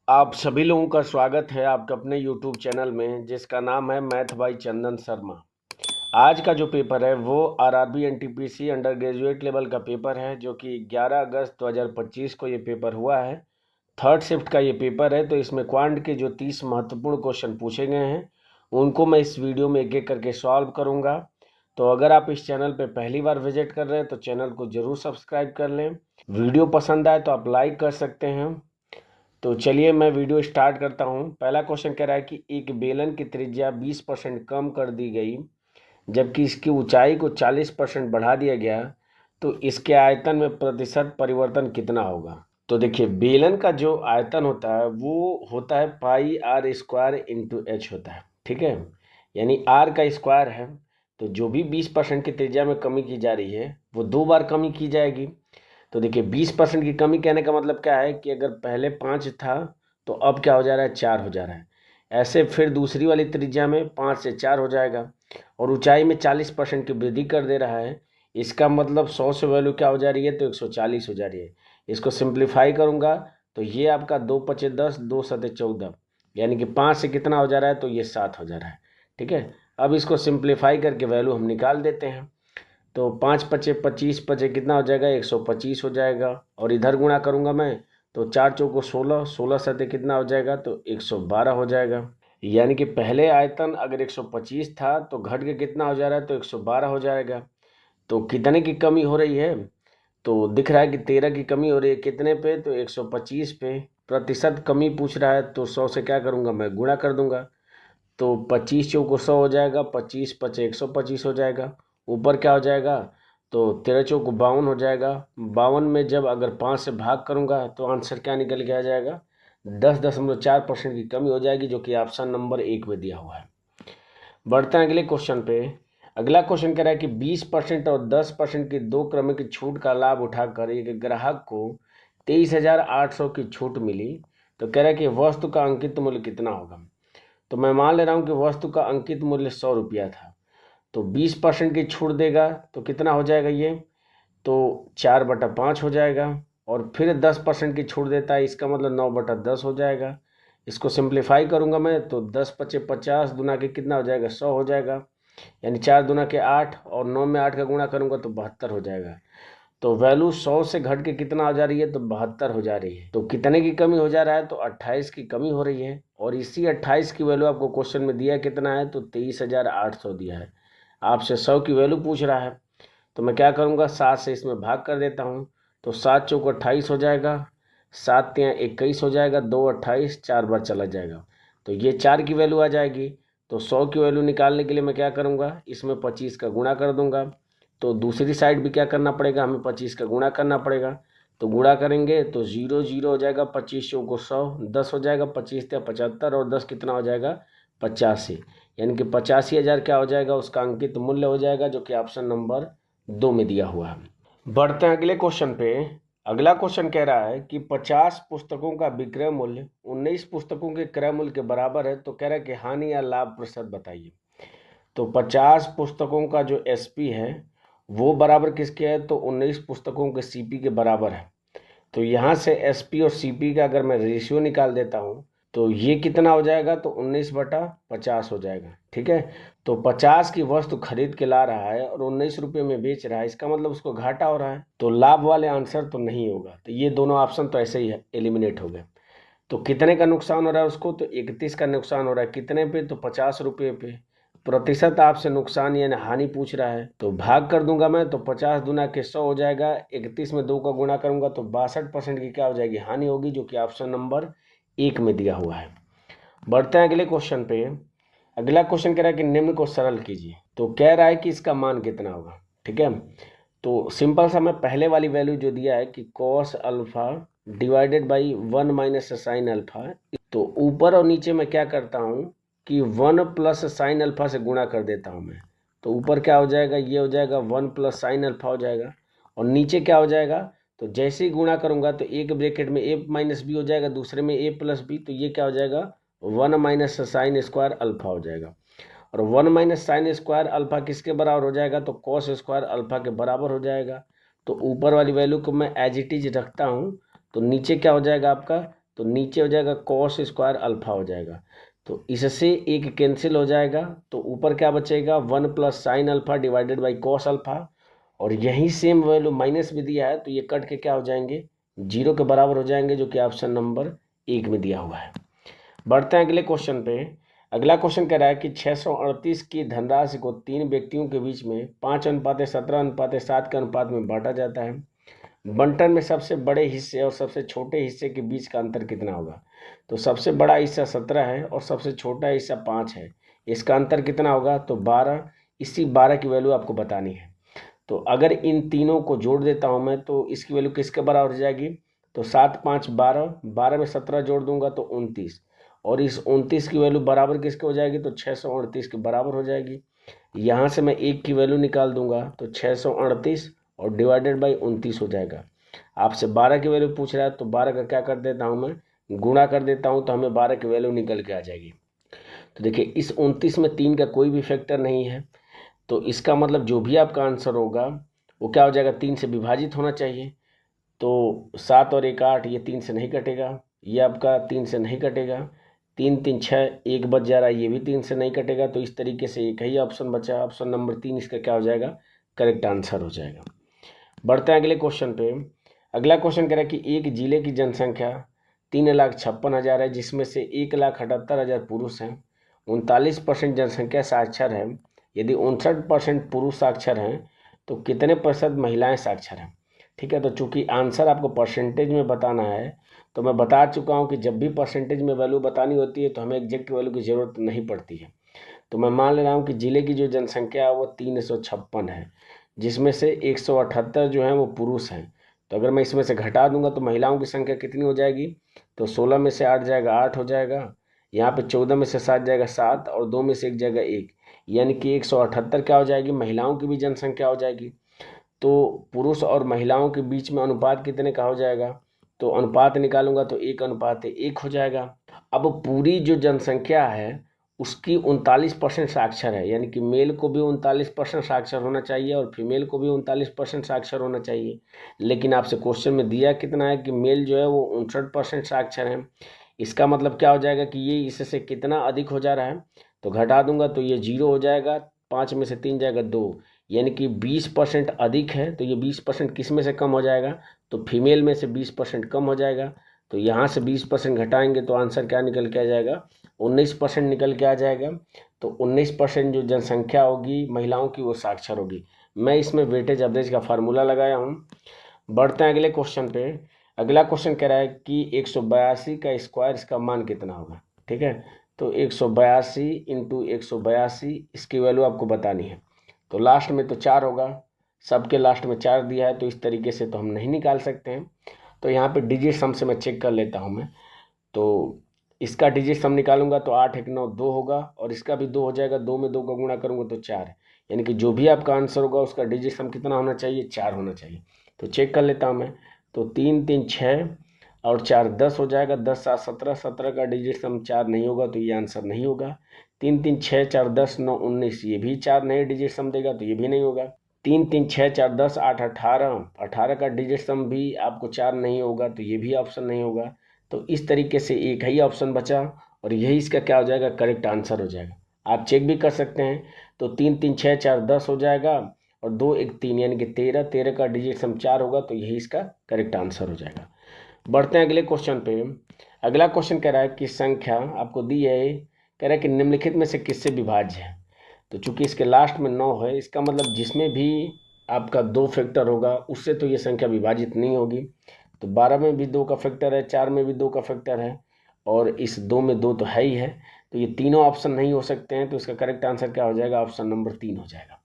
आप सभी लोगों का स्वागत है आपके अपने यूट्यूब चैनल में जिसका नाम है मैथ बाई चंदन शर्मा। आज का जो पेपर है वो RRB NTPC under graduate level का पेपर है जो कि 11 अगस्त 2025 को ये पेपर हुआ है। थर्ड शिफ्ट का ये पेपर है, तो इसमें क्वांट के जो 30 महत्वपूर्ण क्वेश्चन पूछे गए हैं उनको मैं इस वीडियो में एक एक करके सॉल्व करूँगा। तो अगर आप इस चैनल पर पहली बार विजिट कर रहे हैं तो चैनल को ज़रूर सब्सक्राइब कर लें। वीडियो पसंद आए तो आप लाइक कर सकते हैं। तो चलिए मैं वीडियो स्टार्ट करता हूँ। पहला क्वेश्चन कह रहा है कि एक बेलन की त्रिज्या 20% कम कर दी गई जबकि इसकी ऊंचाई को 40% बढ़ा दिया गया, तो इसके आयतन में प्रतिशत परिवर्तन कितना होगा। तो देखिए, बेलन का जो आयतन होता है वो होता है पाई आर स्क्वायर इंटू एच होता है, ठीक है। यानी आर का स्क्वायर है, तो जो भी 20% की त्रिज्या में कमी की जा रही है वो 2 बार कमी की जाएगी। तो देखिए 20% की कमी कहने का मतलब क्या है कि अगर पहले 5 था तो अब क्या हो जा रहा है, 4 हो जा रहा है। ऐसे फिर दूसरी वाली त्रिज्या में 5 से 4 हो जाएगा और ऊंचाई में 40% की वृद्धि कर दे रहा है। इसका मतलब 100 से वैल्यू क्या हो जा रही है, तो 140 हो जा रही है। इसको सिंप्लीफाई करूंगा तो ये आपका 2 पचे 10, 2 सते 14, यानी कि 5 से कितना हो जा रहा है, तो ये 7 हो जा रहा है, ठीक है। अब इसको सिंप्लीफाई करके वैल्यू हम निकाल देते हैं। तो 5 पचे 25 पचे कितना हो जाएगा, 125 हो जाएगा। और इधर गुणा करूंगा मैं तो 4 चौको 16, 16 सते कितना हो जाएगा, तो 112 हो जाएगा। यानी कि पहले आयतन अगर 125 था तो घट के कितना हो जा रहा है, तो 112 हो जाएगा। तो कितने की कमी हो रही है, तो दिख रहा है कि 13 की कमी हो रही है। कितने पे, तो 125 पे। प्रतिशत कमी पूछ रहा है तो 100 से क्या करूंगा, मैं गुणा कर दूंगा। तो 25 चौको 100 हो जाएगा, 25 पचे 125 हो जाएगा। ऊपर क्या हो जाएगा, तो 13 चौको 52 हो जाएगा। 52 में जब अगर 5 से भाग करूंगा तो आंसर क्या निकल के आ जाएगा, 10.4% की कमी हो जाएगी, जो कि ऑप्शन नंबर 1 में दिया हुआ है। बढ़ते हैं अगले क्वेश्चन पे। अगला क्वेश्चन कह रहा है कि 20% और 10% की दो क्रमिक छूट का लाभ उठाकर एक ग्राहक को 23,800 की छूट मिली। तो कह रहा है कि वस्तु का अंकित मूल्य कितना होगा। तो मैं मान ले रहा हूँ कि वस्तु का अंकित मूल्य 100 रुपया था, तो 20% की छूट देगा तो कितना हो जाएगा ये, तो 4/5 हो जाएगा। और फिर 10% की छूट देता है, इसका मतलब 9/10 हो जाएगा। इसको सिंप्लीफाई करूंगा मैं तो 10 पचे 50, दुना के कितना हो जाएगा, 100 हो जाएगा। यानी 4 दुना के 8 और 9 में 8 का गुणा करूंगा तो 72 हो जाएगा। तो वैल्यू 100 से घट के कितना हो जा रही है, तो 72 हो जा रही है। तो कितने की कमी हो जा रहा है, तो 28 की कमी हो रही है। और इसी 28 की वैल्यू आपको क्वेश्चन में दिया कितना है, तो 23,800 दिया है। आपसे 100 की वैल्यू पूछ रहा है, तो मैं क्या करूँगा, 7 से इसमें भाग कर देता हूँ। तो 7 चौक 28 हो जाएगा, 7 तियाँ 21 हो जाएगा, 2 28, 4 बार चला जाएगा। तो ये 4 की वैल्यू आ जाएगी। तो 100 की वैल्यू निकालने के लिए मैं क्या करूँगा, इसमें 25 का गुणा कर दूंगा। तो दूसरी साइड भी क्या करना पड़ेगा, हमें 25 का गुणा करना पड़ेगा। तो गुणा करेंगे तो 0 0 हो जाएगा, 25 चौको 100, 10 हो जाएगा, 25 तिया 75 और 10 कितना हो जाएगा, 85। यानी कि 85,000 क्या हो जाएगा, उसका अंकित मूल्य हो जाएगा, जो कि ऑप्शन नंबर 2 में दिया हुआ है। बढ़ते हैं अगले क्वेश्चन पे। अगला क्वेश्चन कह रहा है कि 50 पुस्तकों का विक्रय मूल्य 19 पुस्तकों के क्रय मूल्य के बराबर है। तो कह रहा है कि हानि या लाभ प्रतिशत बताइए। तो 50 पुस्तकों का जो एसपी है वो बराबर किसके है, तो 19 पुस्तकों के सीपी के बराबर है। तो यहाँ से एसपी और सीपी का अगर मैं रेशियो निकाल देता हूँ तो ये कितना हो जाएगा, तो 19/50 हो जाएगा, ठीक है। तो 50 की वस्तु खरीद के ला रहा है और 19 रुपये में बेच रहा है, इसका मतलब उसको घाटा हो रहा है। तो लाभ वाले आंसर तो नहीं होगा, तो ये दोनों ऑप्शन तो ऐसे ही है, एलिमिनेट हो गए। तो कितने का नुकसान हो रहा है उसको, तो 31 का नुकसान हो रहा है। कितने पे, तो 50 रुपये पे। प्रतिशत आपसे नुकसान यानी हानि पूछ रहा है, तो भाग कर दूंगा मैं। तो 50 दुना के 100 हो जाएगा, 31 में 2 का गुणा करूंगा तो 62% की क्या हो जाएगी, हानि होगी, जो कि ऑप्शन नंबर 1 में दिया हुआ है। बढ़ते हैं अगले क्वेश्चन पे। अगला क्वेश्चन कह रहा है कि निम्न को सरल कीजिए। तो कह रहा है कि इसका मान कितना होगा, ठीक है। तो सिंपल सा मैं पहले वाली वैल्यू जो दिया है कि cos alpha divided by 1 minus sine alpha, तो ऊपर और नीचे मैं क्या करता हूँ कि 1 प्लस साइन अल्फा से गुणा कर देता हूँ मैं। तो ऊपर क्या हो जाएगा, ये हो जाएगा 1 प्लस साइन अल्फा हो जाएगा। और नीचे क्या हो जाएगा, तो जैसे ही गुणा करूंगा तो एक ब्रैकेट में a माइनस बी हो जाएगा, दूसरे में a प्लस बी, तो ये क्या हो जाएगा, 1 माइनस साइन स्क्वायर अल्फा हो जाएगा। और 1 माइनस साइन स्क्वायर अल्फा किसके बराबर हो जाएगा, तो कॉस स्क्वायर अल्फा के बराबर हो जाएगा। तो ऊपर वाली वैल्यू को मैं एज इट इज रखता हूँ, तो नीचे क्या हो जाएगा आपका, तो नीचे हो जाएगा कॉस स्क्वायर अल्फा हो जाएगा। तो इससे एक कैंसिल हो जाएगा, तो ऊपर क्या बचेगा 1 plus sine alpha divided by cos alpha, और यही सेम वैल्यू माइनस भी दिया है तो ये कट के क्या हो जाएंगे, 0 के बराबर हो जाएंगे, जो कि ऑप्शन नंबर 1 में दिया हुआ है। बढ़ते हैं अगले क्वेश्चन पे। अगला क्वेश्चन कह रहा है कि 638 की धनराशि को 3 व्यक्तियों के बीच में 5:17:7 के अनुपात में बांटा जाता है। बंटन में सबसे बड़े हिस्से और सबसे छोटे हिस्से के बीच का अंतर कितना होगा। तो सबसे बड़ा हिस्सा 17 है और सबसे छोटा हिस्सा 5 है, इसका अंतर कितना होगा, तो 12। इसी 12 की वैल्यू आपको बतानी है। तो अगर इन तीनों को जोड़ देता हूं मैं तो इसकी वैल्यू किसके बराबर हो जाएगी, तो 7 5 12, 12 में 17 जोड़ दूंगा तो 29, और इस 29 की वैल्यू बराबर किसके हो जाएगी, तो 638 के बराबर हो जाएगी। यहाँ से मैं 1 की वैल्यू निकाल दूंगा तो 638 और डिवाइडेड बाई 29 हो जाएगा। आपसे 12 की वैल्यू पूछ रहा है तो 12 का क्या कर देता हूँ मैं, गुणा कर देता हूँ, तो हमें 12 की वैल्यू निकल के आ जाएगी। तो देखिए इस 29 में 3 का कोई भी फैक्टर नहीं है, तो इसका मतलब जो भी आपका आंसर होगा वो क्या हो जाएगा, 3 से विभाजित होना चाहिए। तो 7 और 1 8, ये 3 से नहीं कटेगा, ये आपका 3 से नहीं कटेगा, 3 3 6, 1 बच जा रहा है, ये भी 3 से नहीं कटेगा। तो इस तरीके से एक ही ऑप्शन बचा, ऑप्शन नंबर 3 इसका क्या हो जाएगा, करेक्ट आंसर हो जाएगा। बढ़ते हैं अगले क्वेश्चन पे। अगला क्वेश्चन कह रहा है कि एक जिले की जनसंख्या 3,56,000 है, जिसमें से 1,78,000 पुरुष हैं, 39% जनसंख्या साक्षर है। यदि 59% पुरुष साक्षर हैं तो कितने प्रतिशत महिलाएं साक्षर हैं। ठीक है, तो चूंकि आंसर आपको परसेंटेज में बताना है तो मैं बता चुका हूं कि जब भी परसेंटेज में वैल्यू बतानी होती है तो हमें एग्जैक्ट वैल्यू की ज़रूरत नहीं पड़ती है। तो मैं मान ले रहा हूँ कि जिले की जो जनसंख्या है वो 356 है, जिसमें से 178 जो है वो पुरुष हैं। तो अगर मैं इसमें से घटा दूंगा तो महिलाओं की संख्या कितनी हो जाएगी, तो 16 में से 8 जाएगा 8 हो जाएगा, यहाँ पे 14 में से 7 जाएगा 7, और 2 में से 1 जाएगा 1, यानी कि 178 क्या हो जाएगी, महिलाओं की भी जनसंख्या हो जाएगी। तो पुरुष और महिलाओं के बीच में अनुपात कितने का हो जाएगा, तो अनुपात निकालूंगा तो 1:1 हो जाएगा। अब पूरी जो जनसंख्या है उसकी 39% साक्षर है, यानी कि मेल को भी 39% साक्षर होना चाहिए और फीमेल को भी 39% साक्षर होना चाहिए। लेकिन आपसे क्वेश्चन में दिया कितना है कि मेल जो है वो 59% साक्षर है। इसका मतलब क्या हो जाएगा कि ये इससे कितना अधिक हो जा रहा है, तो घटा दूंगा तो ये 0 हो जाएगा, 5 में से 3 जाएगा 2, यानी कि 20% अधिक है। तो ये 20% किस में से कम हो जाएगा, तो फीमेल में से 20% कम हो जाएगा। तो यहाँ से 20% घटाएंगे तो आंसर क्या निकल के आ जाएगा, 19% निकल के आ जाएगा। तो 19% जो जनसंख्या होगी महिलाओं की वो साक्षर होगी। मैं इसमें वेटेज एवरेज का फार्मूला लगाया हूँ। बढ़ते हैं अगले क्वेश्चन पे। अगला क्वेश्चन कह रहा है कि 182 का स्क्वायर, इसका मान कितना होगा। ठीक है, तो 182 इंटू 182 इसकी वैल्यू आपको बतानी है। तो लास्ट में तो 4 होगा, सबके लास्ट में 4 दिया है, तो इस तरीके से तो हम नहीं निकाल सकते हैं। तो यहाँ पे डिजिट सम से मैं चेक कर लेता हूँ मैं। तो इसका डिजिट सम निकालूंगा तो 8 1 9 2 होगा, और इसका भी 2 हो जाएगा, 2 में 2 का गुणा करूंगा तो 4, यानी कि जो भी आपका आंसर होगा उसका डिजिट सम कितना होना चाहिए, 4 होना चाहिए। तो चेक कर लेता हूँ मैं। तो 3 3 6 और 4 10 हो जाएगा, 10 7 17, 17 का डिजिट सम 4 नहीं होगा तो ये आंसर नहीं होगा। 3 3 6 4 10 9 19, ये भी 4 नहीं डिजिट सम देगा तो ये भी नहीं होगा। 3 3 6 4 10 8 18, 18 का डिजिट सम भी आपको 4 नहीं होगा तो ये भी ऑप्शन नहीं होगा। तो इस तरीके से एक ही ऑप्शन बचा और यही इसका क्या हो जाएगा, करेक्ट आंसर हो जाएगा। आप चेक भी कर सकते हैं। तो 3 3 6 4 10 हो जाएगा और 2 1 3, यानी कि 13, 13 का डिजिट सम 4 होगा तो यही इसका करेक्ट आंसर हो जाएगा। बढ़ते हैं अगले क्वेश्चन पे। अगला क्वेश्चन कह रहा है कि संख्या आपको दी है, कह रहा है कि निम्नलिखित में से किससे विभाज्य है। तो चूंकि इसके लास्ट में 9 है, इसका मतलब जिसमें भी आपका 2 फैक्टर होगा उससे तो ये संख्या विभाजित नहीं होगी। तो 12 में भी 2 का फैक्टर है, 4 में भी 2 का फैक्टर है, और इस 2 में 2 तो है ही है। तो ये तीनों ऑप्शन नहीं हो सकते हैं, तो इसका करेक्ट आंसर क्या हो जाएगा, ऑप्शन नंबर 3 हो जाएगा।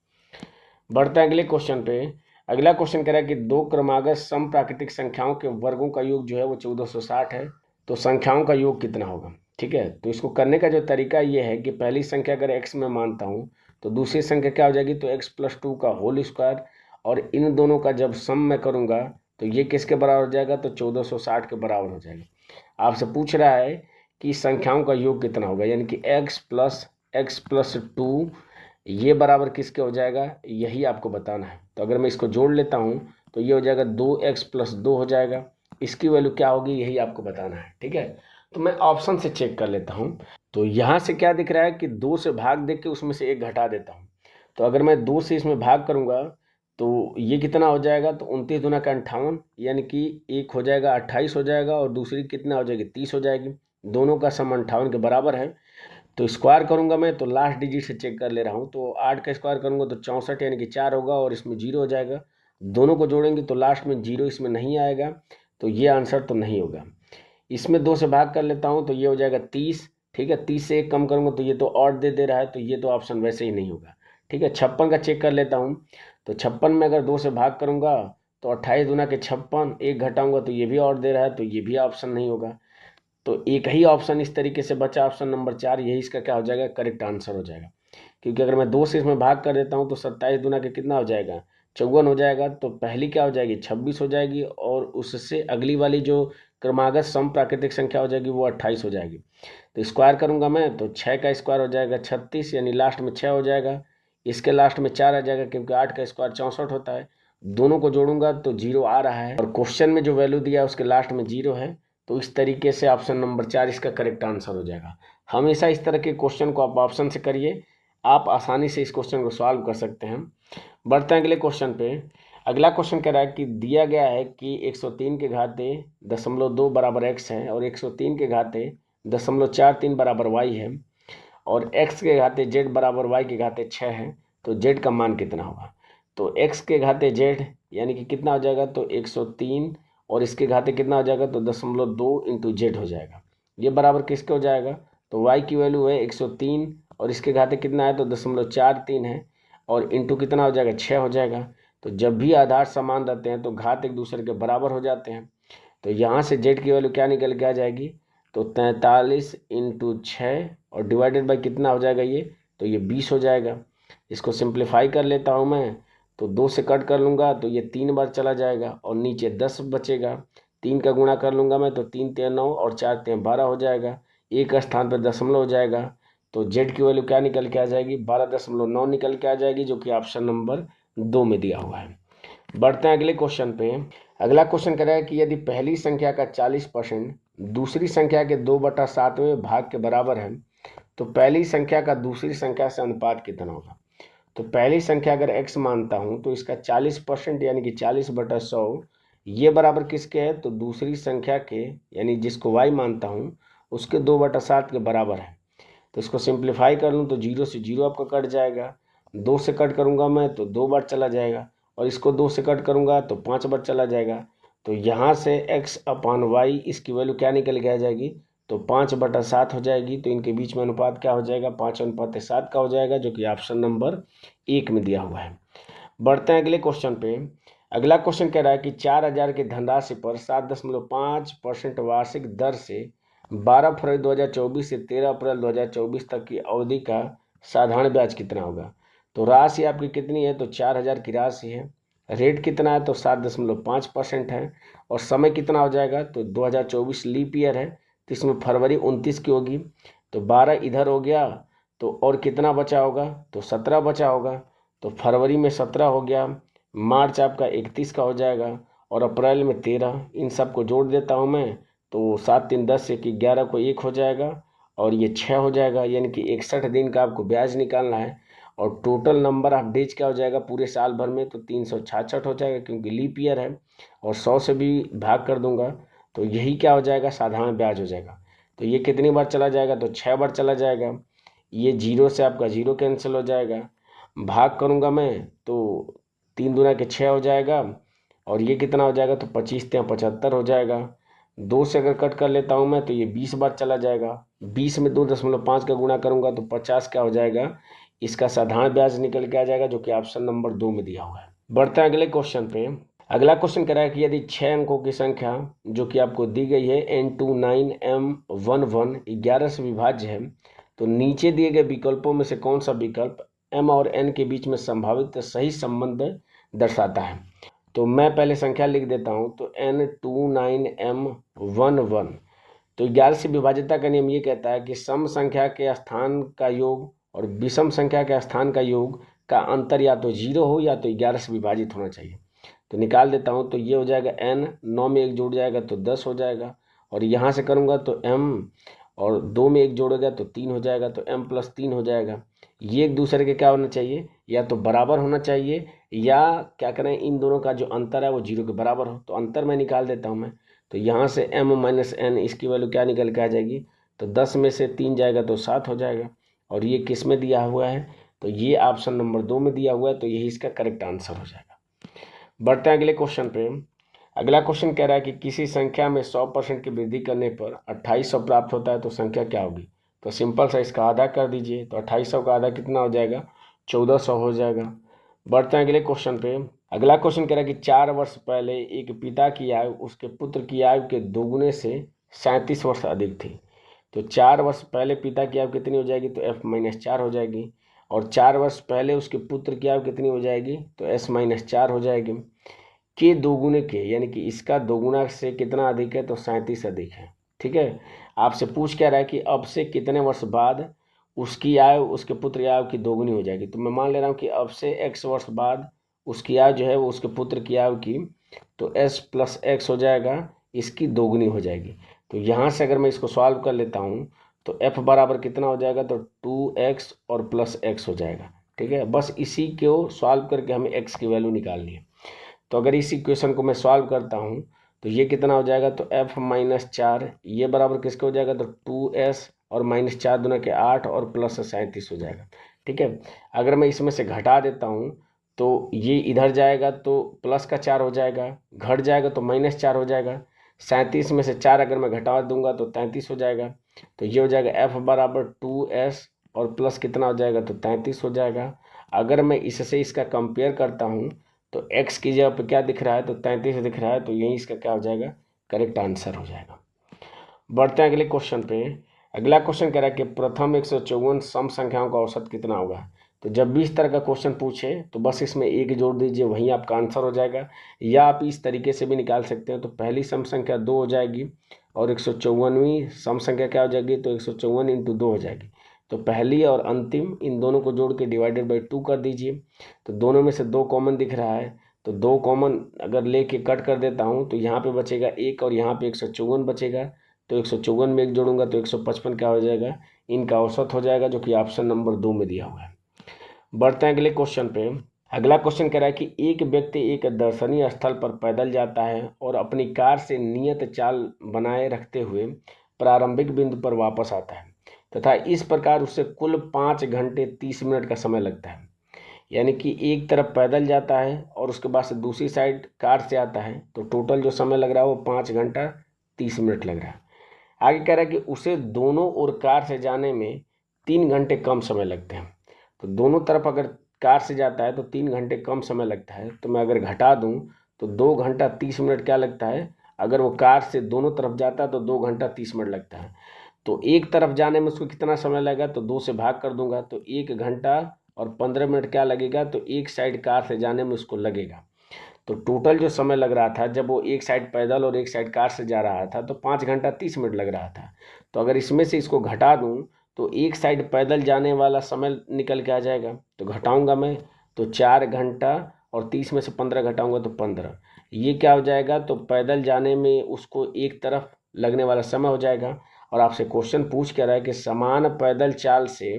बढ़ते हैं अगले क्वेश्चन पे। अगला क्वेश्चन कह रहा है कि 2 क्रमागत सम प्राकृतिक संख्याओं के वर्गों का योग जो है वो 1460 है, तो संख्याओं का योग कितना होगा। ठीक है, तो इसको करने का जो तरीका ये है कि पहली संख्या अगर x में मानता हूँ तो दूसरी संख्या क्या हो जाएगी, तो x + 2 का होल स्क्वायर, और इन दोनों का जब सम मैं करूँगा तो ये किसके बराबर हो जाएगा, तो 1460 के बराबर हो जाएगा। आपसे पूछ रहा है कि संख्याओं का योग कितना होगा, यानी कि x + 2 ये बराबर किसके हो जाएगा, यही आपको बताना है। तो अगर मैं इसको जोड़ लेता हूँ तो ये हो जाएगा 2x + 2 हो जाएगा। इसकी वैल्यू क्या होगी यही आपको बताना है। ठीक है, तो मैं ऑप्शन से चेक कर लेता हूँ। तो यहाँ से क्या दिख रहा है कि 2 से भाग दे के उसमें से 1 घटा देता हूँ। तो अगर मैं 2 से इसमें भाग करूँगा तो ये कितना हो जाएगा, तो 29 दूना का 58, यानी कि एक हो जाएगा 28 हो जाएगा और दूसरी कितना हो जाएगी 30 हो जाएगी। दोनों का सम 58 के बराबर है। तो स्क्वायर करूंगा मैं, तो लास्ट डिजिट से चेक कर ले रहा हूँ। तो 8 का स्क्वायर करूंगा तो 64 यानी कि 4 होगा और इसमें 0 हो जाएगा। दोनों को जोड़ेंगे तो लास्ट में 0 इसमें नहीं आएगा, तो ये आंसर तो नहीं होगा। इसमें 2 से भाग कर लेता हूँ तो ये हो जाएगा 30। ठीक है, 30 से 1 कम करूँगा तो ये तो ऑड दे रहा है, तो ये तो ऑप्शन वैसे ही नहीं होगा। ठीक है, 56 का चेक कर लेता हूँ। तो 56 में अगर 2 से भाग करूँगा तो 28 दूना के 56, 1 घटाऊंगा तो ये भी ऑड दे रहा है, तो ये भी ऑप्शन नहीं होगा। तो एक ही ऑप्शन इस तरीके से बचा, ऑप्शन नंबर 4, यही इसका क्या हो जाएगा, करेक्ट आंसर हो जाएगा। क्योंकि अगर मैं 2 से इसमें भाग कर देता हूँ तो 27 दूना के कितना हो जाएगा, 54 हो जाएगा। तो पहली क्या हो जाएगी 26 हो जाएगी और उससे अगली वाली जो क्रमागत सम प्राकृतिक संख्या हो जाएगी वो 28 हो जाएगी। तो स्क्वायर करूंगा मैं तो 6 का स्क्वायर हो जाएगा 36, यानी लास्ट में 6 हो जाएगा। इसके लास्ट में 4 आ जाएगा क्योंकि 8 का स्क्वायर 64 होता है। दोनों को जोड़ूंगा तो 0 आ रहा है और क्वेश्चन में जो वैल्यू दिया है उसके लास्ट में 0 है। तो इस तरीके से ऑप्शन नंबर 4 इसका करेक्ट आंसर हो जाएगा। हमेशा इस तरह के क्वेश्चन को आप ऑप्शन से करिए, आप आसानी से इस क्वेश्चन को सॉल्व कर सकते हैं। बढ़ते हैं अगले क्वेश्चन पे। अगला क्वेश्चन कह रहा है कि दिया गया है कि 103 के घाते 0.2 बराबर x है और 103 के घाते 0.43 बराबर y है और x के घाते z बराबर y के घाते 6 है। तो z का मान कितना होगा। तो x के घाते z यानी कि कितना हो जाएगा, तो 103 और इसके घाते कितना हो जाएगा, तो 0.2 इंटू जेड हो जाएगा। ये बराबर किसके हो जाएगा, तो y की वैल्यू है 103 और इसके घाते कितना है, तो 0.43 है और इंटू कितना हो जाएगा 6 हो जाएगा। तो जब भी आधार समान रहते हैं तो घात एक दूसरे के बराबर हो जाते हैं। तो यहाँ से z की वैल्यू क्या निकल के आ जाएगी, तो 43 इंटू 6 और डिवाइडेड बाई कितना हो जाएगा ये, तो ये 20 हो जाएगा। इसको सिंप्लीफाई कर लेता हूँ मैं, तो 2 से कट कर लूँगा तो ये 3 बार चला जाएगा और नीचे 10 बचेगा। 3 का गुणा कर लूँगा मैं तो 3 3 9 और 4 3 12 हो जाएगा। एक स्थान पर दशमलव हो जाएगा तो z की वैल्यू क्या निकल के आ जाएगी, 12.9 निकल के आ जाएगी, जो कि ऑप्शन नंबर 2 में दिया हुआ है। बढ़ते हैं अगले क्वेश्चन पे। अगला क्वेश्चन कह रहा है कि यदि पहली संख्या का 40% दूसरी संख्या के 2/7वें भाग के बराबर है तो पहली संख्या का दूसरी संख्या से अनुपात कितना होगा। तो पहली संख्या अगर x मानता हूँ तो इसका 40% यानी कि 40/100 ये बराबर किसके है, तो दूसरी संख्या के यानी जिसको y मानता हूँ उसके 2/7 के बराबर है। तो इसको सिंप्लीफाई कर लूँ तो 0 से 0 आपका कट जाएगा। 2 से कट करूँगा मैं तो 2 बार चला जाएगा और इसको 2 से कट करूँगा तो 5 बार चला जाएगा। तो यहाँ से x/y इसकी वैल्यू क्या निकल के आ जाएगी, तो 5/7 हो जाएगी। तो इनके बीच में अनुपात क्या हो जाएगा, 5:7 का हो जाएगा, जो कि ऑप्शन नंबर 1 में दिया हुआ है। बढ़ते हैं अगले क्वेश्चन पे। अगला क्वेश्चन कह रहा है कि 4000 की धनराशि पर 7.5% वार्षिक दर से 12 फरवरी 2024 से 13 अप्रैल 2024 तक की अवधि का साधारण ब्याज कितना होगा। तो राशि आपकी कितनी है, तो 4000 की राशि है। रेट कितना है, तो 7.5% है और समय कितना हो जाएगा, तो 2024 लीप ईयर है तो इसमें फरवरी 29 की होगी। तो 12 इधर हो गया तो और कितना बचा होगा, तो 17 बचा होगा। तो फरवरी में 17 हो गया, मार्च आपका 31 का हो जाएगा और अप्रैल में 13। इन सब को जोड़ देता हूँ मैं तो 7 3 10 1 11 को 1 हो जाएगा और ये 6 हो जाएगा, यानी कि 61 दिन का आपको ब्याज निकालना है। और टोटल नंबर ऑफ डेज क्या हो जाएगा पूरे साल भर में, तो 366 हो जाएगा क्योंकि लीप ईयर है और 100 से भी भाग कर दूंगा तो यही क्या हो जाएगा, साधारण ब्याज हो जाएगा। तो ये कितनी बार चला जाएगा, तो 6 बार चला जाएगा। ये 0 से आपका 0 कैंसिल हो जाएगा। भाग करूँगा मैं तो 3 दूना के 6 हो जाएगा और ये कितना हो जाएगा, तो 25 3 75 हो जाएगा। 2 से अगर कट कर लेता हूँ मैं तो ये 20 बार चला जाएगा। 20 में 2.5 का गुणा करूँगा तो 50 क्या हो जाएगा, इसका साधारण ब्याज निकल के आ जाएगा, जो कि ऑप्शन नंबर 2 में दिया हुआ है। बढ़ते हैं अगले क्वेश्चन पे। अगला क्वेश्चन कह रहा है कि यदि 6 अंकों की संख्या जो कि आपको दी गई है n29m11 11 से विभाज्य है तो नीचे दिए गए विकल्पों में से कौन सा विकल्प m और n के बीच में संभावित सही संबंध दर्शाता है। तो मैं पहले संख्या लिख देता हूं तो n29m11। तो 11 से विभाज्यता का नियम ये कहता है कि सम संख्या के स्थान का योग और विषम संख्या के स्थान का योग का अंतर या तो 0 हो या तो 11 से विभाजित होना चाहिए। तो निकाल देता हूँ। तो ये हो जाएगा n, 9 में 1 जुड़ जाएगा तो 10 हो जाएगा, और यहाँ से करूँगा तो m, और 2 में 1 जोड़ेगा तो 3 हो जाएगा, तो m + 3 हो जाएगा। ये एक दूसरे के क्या होना चाहिए, या तो बराबर होना चाहिए, या क्या करें, इन दोनों का जो अंतर है वो 0 के बराबर हो। तो अंतर मैं निकाल देता हूँ मैं। तो यहाँ से m - n, इसकी वैल्यू क्या निकल के आ जाएगी, तो 10 में से 3 जाएगा तो 7 हो जाएगा। और ये किस में दिया हुआ है, तो ये ऑप्शन नंबर 2 में दिया हुआ है, तो यही इसका करेक्ट आंसर हो जाएगा। बढ़ते हैं अगले क्वेश्चन पे। अगला क्वेश्चन कह रहा है कि किसी संख्या में 100% की वृद्धि करने पर 2800 प्राप्त होता है, तो संख्या क्या होगी। तो सिंपल सा इसका आधा कर दीजिए, तो 2800 का आधा कितना हो जाएगा, 1400 हो जाएगा। बढ़ते हैं अगले क्वेश्चन पे। अगला क्वेश्चन कह रहा है कि 4 वर्ष पहले एक पिता की आयु उसके पुत्र की आयु के दोगुने से 37 वर्ष अधिक थी। तो 4 वर्ष पहले पिता की आयु कितनी हो जाएगी, तो f-4 हो जाएगी। और 4 वर्ष पहले उसके पुत्र की आयु कितनी हो जाएगी, तो s-4 हो जाएगी। के दोगुने के, यानी कि इसका दोगुना से कितना अधिक है, तो 37 अधिक है। ठीक है, आपसे पूछ क्या रहा है कि अब से कितने वर्ष बाद उसकी आयु उसके पुत्र की आयु की दोगुनी हो जाएगी। तो मैं मान ले रहा हूँ कि अब से x वर्ष बाद उसकी आयु जो है वो उसके पुत्र की आयु की, तो s + x हो जाएगा, इसकी दोगुनी हो जाएगी। तो यहाँ से अगर मैं इसको सॉल्व कर लेता हूँ तो f बराबर कितना हो जाएगा, तो 2x और +x हो जाएगा। ठीक है, बस इसी को सॉल्व करके हमें x की वैल्यू निकालनी है। तो अगर इस इक्वेशन को मैं सॉल्व करता हूँ तो ये कितना हो जाएगा, तो f-4 ये बराबर किसके हो जाएगा, तो 2s और -4 दूना के 8 और +37 हो जाएगा। ठीक है, अगर मैं इसमें से घटा देता हूँ तो ये इधर जाएगा तो +4 हो जाएगा, घट जाएगा तो -4 हो जाएगा। 37 में से 4 अगर मैं घटा दूंगा तो 33 हो जाएगा। तो ये हो जाएगा f बराबर 2s और प्लस कितना हो जाएगा, तो 33 हो जाएगा। अगर मैं इससे इसका कंपेयर करता हूँ तो x की जगह पे क्या दिख रहा है, तो 33 दिख रहा है, तो यही इसका क्या हो जाएगा, करेक्ट आंसर हो जाएगा। बढ़ते हैं अगले क्वेश्चन पे। अगला क्वेश्चन कह रहा है कि प्रथम 154 सम संख्याओं का औसत कितना होगा। तो जब भी इस तरह का क्वेश्चन पूछे तो बस इसमें एक जोड़ दीजिए, वहीं आपका आंसर हो जाएगा। या आप इस तरीके से भी निकाल सकते हैं। तो पहली सम संख्या 2 हो जाएगी और 154वीं सम संख्या क्या हो जाएगी, तो 154 × 2 हो जाएगी। तो पहली और अंतिम इन दोनों को जोड़ के डिवाइडेड बाई 2 कर दीजिए। तो दोनों में से 2 कॉमन दिख रहा है, तो 2 कॉमन अगर लेके कट कर देता हूँ तो यहाँ पे बचेगा 1 और यहाँ पे 154 बचेगा। तो 154 में 1 जोड़ूंगा तो 155 क्या हो जाएगा, इनका औसत हो जाएगा, जो कि ऑप्शन नंबर 2 में दिया हुआ है। बढ़ते हैं अगले क्वेश्चन पे। अगला क्वेश्चन कह रहा है कि एक व्यक्ति एक दर्शनीय स्थल पर पैदल जाता है और अपनी कार से नियत चाल बनाए रखते हुए प्रारंभिक बिंदु पर वापस आता है तथा इस प्रकार उसे कुल 5 घंटे 30 मिनट का समय लगता है। यानी कि एक तरफ पैदल जाता है और उसके बाद से दूसरी साइड कार से आता है, तो टोटल जो समय लग रहा है वो 5 घंटा 30 मिनट लग रहा है। आगे कह रहा है कि उसे दोनों ओर कार से जाने में 3 घंटे कम समय लगते हैं। तो दोनों तरफ अगर कार से जाता है तो 3 घंटे कम समय लगता है। तो मैं अगर घटा दूं तो 2 घंटा 30 मिनट क्या लगता है, अगर वो कार से दोनों तरफ जाता है तो 2 घंटा 30 मिनट लगता है। तो एक तरफ जाने में उसको कितना समय लगेगा, तो 2 से भाग कर दूंगा तो 1 घंटा और 15 मिनट क्या लगेगा, तो एक साइड कार से जाने में उसको लगेगा। तो टोटल जो समय लग रहा था जब वो एक साइड पैदल और एक साइड कार से जा रहा था तो 5 घंटा 30 मिनट लग रहा था। तो अगर इसमें से इसको घटा दूं तो एक साइड पैदल जाने वाला समय निकल के आ जाएगा। तो घटाऊंगा मैं तो 4 घंटा और 30 में से 15 घटाऊंगा तो 15। ये क्या हो जाएगा, तो पैदल जाने में उसको एक तरफ लगने वाला समय हो जाएगा। और आपसे क्वेश्चन पूछ क्या रहा है कि समान पैदल चाल से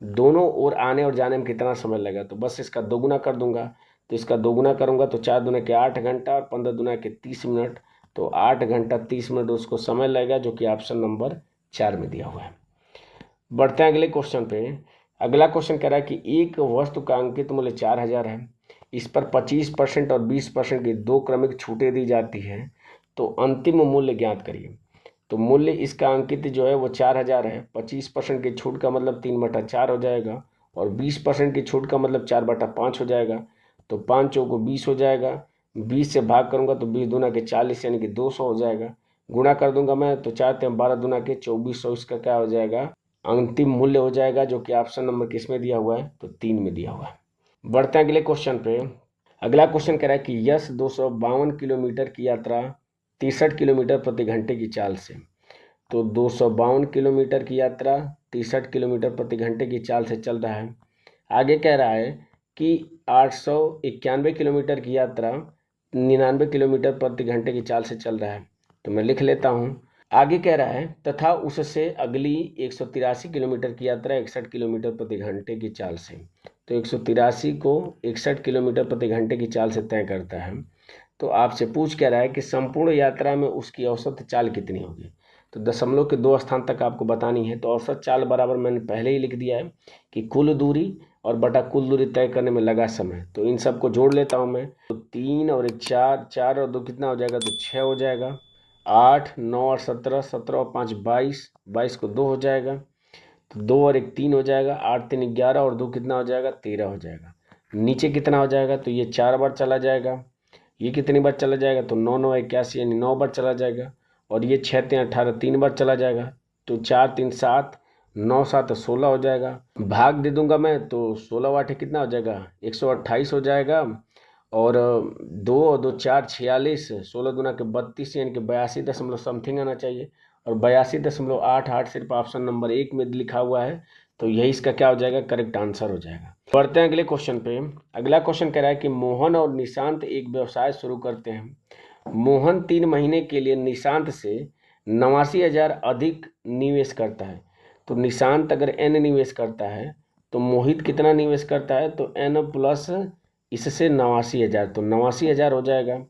दोनों ओर आने और जाने में कितना समय लगेगा। तो बस इसका दोगुना कर दूंगा। तो इसका दोगुना करूंगा तो 4 दूना के 8 घंटा और 15 दूना के 30 मिनट। तो 8 घंटा 30 मिनट उसको समय लगेगा, जो कि ऑप्शन नंबर 4 में दिया हुआ है। बढ़ते हैं अगले क्वेश्चन पे। अगला क्वेश्चन कह रहा है कि एक वस्तु का अंकित मूल्य 4000 है, इस पर 25% और 20% की 2 क्रमिक छूटें दी जाती है, तो अंतिम मूल्य ज्ञात करिए। तो मूल्य इसका अंकित जो है वो 4000 है। 25% की छूट का मतलब 3/4 हो जाएगा और 20% की छूट का मतलब 4/5 हो जाएगा। तो 5 चौको 20 हो जाएगा। 20 से भाग करूंगा तो 20 दूना के 40 यानी कि 200 हो जाएगा। गुणा कर दूंगा मैं तो 4 × 12 दूना के 2400 इसका क्या हो जाएगा, अंतिम मूल्य हो जाएगा, जो कि ऑप्शन नंबर किस में दिया हुआ है, तो 3 में दिया हुआ है। बढ़ते हैं अगले क्वेश्चन पे। अगला क्वेश्चन कह रहा है कि यश 252 किलोमीटर की यात्रा 63 किलोमीटर प्रति घंटे की चाल से, तो 252 किलोमीटर की यात्रा 63 किलोमीटर प्रति घंटे की चाल से चल रहा है। आगे कह रहा है कि 891 किलोमीटर की यात्रा 99 किलोमीटर प्रति घंटे की चाल से चल रहा है। तो मैं लिख लेता हूँ। आगे कह रहा है तथा उससे अगली 183 किलोमीटर की यात्रा 61 किलोमीटर प्रति घंटे की चाल से। तो 183 को 61 किलोमीटर प्रति घंटे की चाल से तय करता है। तो आपसे पूछ क्या रहा है कि संपूर्ण यात्रा में उसकी औसत चाल कितनी होगी। तो दशमलव के 2 स्थान तक आपको बतानी है। तो औसत चाल बराबर मैंने पहले ही लिख दिया है कि कुल दूरी और बटा कुल दूरी तय करने में लगा समय। तो इन सबको जोड़ लेता हूँ मैं। तो 3 और 1 4, 4 और 2 कितना हो जाएगा, तो 6 हो जाएगा। 8, 9 और 17, 17 और 5 22, 22 को 2 हो जाएगा। तो 2 और 1 3 हो जाएगा। 8 3 11 और 2 कितना हो जाएगा, 13 हो जाएगा। नीचे कितना हो जाएगा, तो ये 4 बार चला जाएगा। ये कितनी बार चला जाएगा, तो 9 9 81 यानी 9 बार चला जाएगा। और ये 6 3 18 3 बार चला जाएगा। तो 4 3 7, 9 7 16 हो जाएगा। भाग दे दूंगा मैं, तो 16 8 कितना हो जाएगा, 128 हो जाएगा। और 2 और 2 4 46, 16 दूना के 32 यानी कि 82 दशमलव समथिंग आना चाहिए। और 82.88 सिर्फ ऑप्शन नंबर 1 में लिखा हुआ है। तो यही इसका क्या हो जाएगा, करेक्ट आंसर हो जाएगा। बढ़ते हैं अगले क्वेश्चन पे। अगला क्वेश्चन कह रहा है कि मोहन और निशांत एक व्यवसाय शुरू करते हैं। मोहन 3 महीने के लिए निशांत से 89,000 अधिक निवेश करता है। तो निशांत अगर n निवेश करता है तो मोहित कितना निवेश करता है, तो n प्लस इससे 89,000, तो 89,000 हो जाएगा।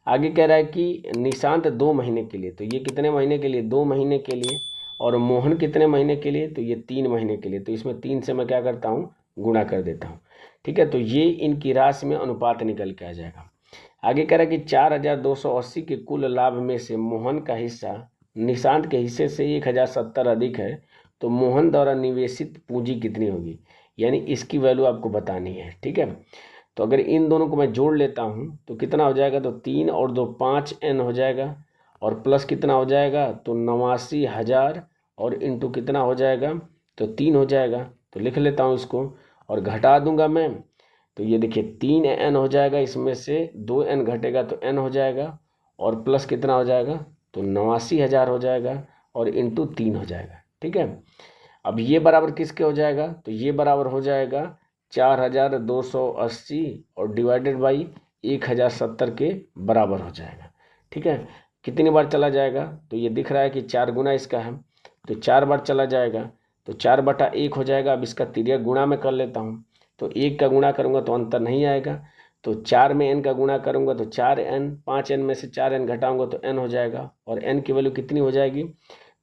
आगे कह रहा है कि निशांत 2 महीने के लिए, तो ये कितने महीने के लिए, 2 महीने के लिए। और मोहन कितने महीने के लिए, तो ये 3 महीने के लिए। तो इसमें 3 से मैं क्या करता हूँ, गुणा कर देता हूँ। ठीक है, तो ये इनकी राशि में अनुपात निकल के आ जाएगा। आगे कह रहा है कि 4,280 के कुल लाभ में से मोहन का हिस्सा निशांत के हिस्से से 1,070 अधिक है। तो मोहन द्वारा निवेशित पूंजी कितनी होगी, यानी इसकी वैल्यू आपको बतानी है। ठीक है, तो अगर इन दोनों को मैं जोड़ लेता हूँ तो कितना हो जाएगा, तो 3 और 2 5 n हो जाएगा। और प्लस कितना हो जाएगा, तो 89,000 और इंटू कितना हो जाएगा, तो 3 हो जाएगा। तो लिख लेता हूँ इसको और घटा दूंगा मैं। तो ये देखिए 3n हो जाएगा, इसमें से 2n घटेगा तो n हो जाएगा। और प्लस कितना हो जाएगा, तो 89,000 हो जाएगा और इंटू 3 हो जाएगा। ठीक है, अब ये बराबर किसके हो जाएगा, तो ये बराबर हो जाएगा 4,280 और डिवाइडेड बाई 1,070 के बराबर हो जाएगा। ठीक है, कितनी बार चला जाएगा, तो ये दिख रहा है कि 4 गुना इसका है, तो 4 बार चला जाएगा। तो 4/1 हो जाएगा। अब इसका तिर्यक गुणा में कर लेता हूँ। तो 1 का गुणा करूँगा तो अंतर नहीं आएगा। तो 4 में n का गुणा करूँगा तो 4n, 5n में से 4n घटाऊँगा तो n हो जाएगा। और n की वैल्यू कितनी हो जाएगी,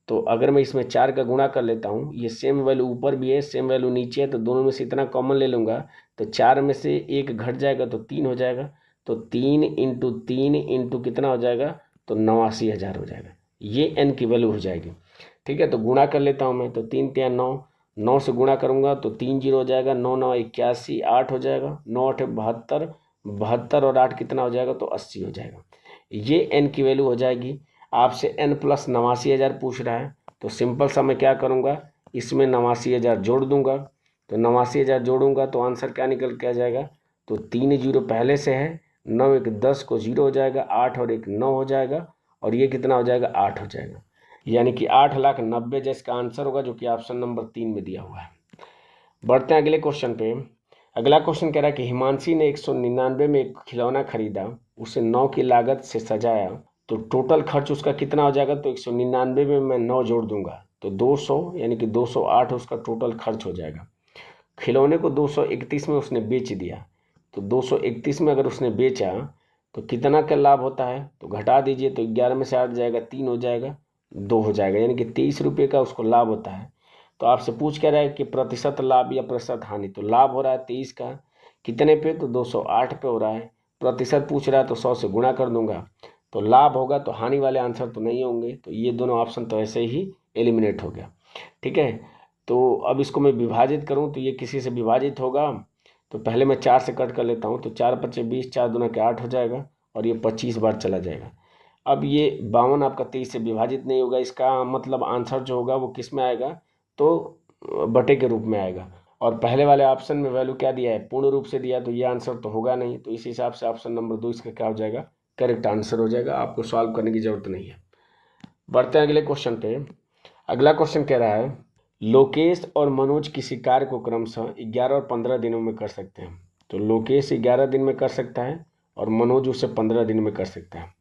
तो अगर मैं इसमें 4 का गुणा कर लेता हूँ, ये सेम वैल्यू ऊपर भी है सेम वैल्यू नीचे है, तो दोनों में से इतना कॉमन ले लूँगा। तो 4 में से 1 घट जाएगा तो 3 हो जाएगा। तो 3 इंटू 3 इंटू कितना हो जाएगा, तो 89,000 हो जाएगा। ये n की वैल्यू हो जाएगी। ठीक है, तो गुणा कर लेता हूँ मैं। तो 3 3 9, 9 से गुणा करूँगा तो 3 0 हो जाएगा। 9 9 81, 8 हो जाएगा। 9 8 72, 72 और 8 कितना हो जाएगा, तो 80 हो जाएगा। ये n की वैल्यू हो जाएगी। आपसे n प्लस 89,000 पूछ रहा है, तो सिंपल सा मैं क्या करूँगा, इसमें 89,000 जोड़ दूंगा। तो 89,000 जोड़ूंगा तो आंसर क्या निकल के आ जाएगा, तो 3 0 पहले से है, 9 1 10 को 0 हो जाएगा, 8 और 1 9 हो जाएगा। और ये कितना हो जाएगा, 8 हो जाएगा। यानी कि 8,90,000 जिसका आंसर होगा, जो कि ऑप्शन नंबर 3 में दिया हुआ है। बढ़ते हैं अगले क्वेश्चन पे। अगला क्वेश्चन कह रहा है कि हिमांशी ने 199 में एक खिलौना खरीदा, उसे 9 की लागत से सजाया, तो टोटल खर्च उसका कितना हो जाएगा। तो 199 में मैं 9 जोड़ दूंगा तो 200 यानी कि 208 उसका टोटल खर्च हो जाएगा। खिलौने को 231 में उसने बेच दिया, तो 231 में अगर उसने बेचा तो कितना का लाभ होता है, तो घटा दीजिए। तो 11 में से 8 जाएगा, 3 हो जाएगा, 2 हो जाएगा, यानी कि 23 रुपये का उसको लाभ होता है। तो आपसे पूछ क्या रहा है कि प्रतिशत लाभ या प्रतिशत हानि। तो लाभ हो रहा है 23 का, कितने पे, तो 208 पे हो रहा है। प्रतिशत पूछ रहा है तो 100 से गुणा कर दूंगा। तो लाभ होगा, तो हानि वाले आंसर तो नहीं होंगे। तो ये दोनों ऑप्शन तो ऐसे ही एलिमिनेट हो गया। ठीक है, तो अब इसको मैं विभाजित करूं तो ये किसी से विभाजित होगा। तो पहले मैं 4 से कट कर लेता हूं। तो 4 5 20, 4 दूना के 8 हो जाएगा और ये 25 बार चला जाएगा। अब ये 52 आपका 23 से विभाजित नहीं होगा। इसका मतलब आंसर जो होगा वो किस में आएगा, तो बटे के रूप में आएगा। और पहले वाले ऑप्शन में वैल्यू क्या दिया है, पूर्ण रूप से दिया, तो ये आंसर तो होगा नहीं। तो इस हिसाब से ऑप्शन नंबर 2 इसका क्या हो जाएगा, करेक्ट आंसर हो जाएगा। आपको सॉल्व करने की जरूरत नहीं है। बढ़ते हैं अगले क्वेश्चन पे। अगला क्वेश्चन कह रहा है लोकेश और मनोज किसी कार्य को क्रमशः 11 और 15 दिनों में कर सकते हैं। तो लोकेश 11 दिन में कर सकता है और मनोज उसे 15 दिन में कर सकता है।